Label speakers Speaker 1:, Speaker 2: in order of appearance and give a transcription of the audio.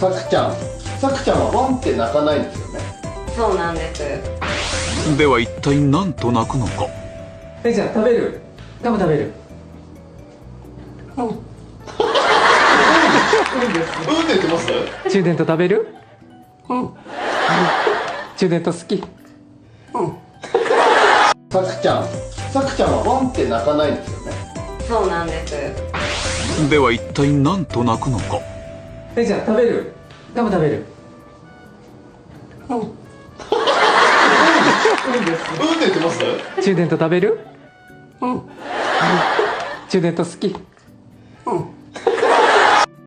Speaker 1: さくちゃんはワンって泣かないんですよね。
Speaker 2: そうなんです。
Speaker 3: では一体何と鳴くのか。
Speaker 4: じゃあ食べる。ガム食べる。
Speaker 1: うんって言ってます？
Speaker 4: 中電と食べる？中電と好き？
Speaker 1: さくちゃんはワンって泣かないんですよね。
Speaker 2: そうなんです。
Speaker 3: では一体何と鳴くのか。
Speaker 4: じゃあ食べる。ガム食べる。
Speaker 1: うんって言ってます？
Speaker 4: 中電と食べる？中電と好き？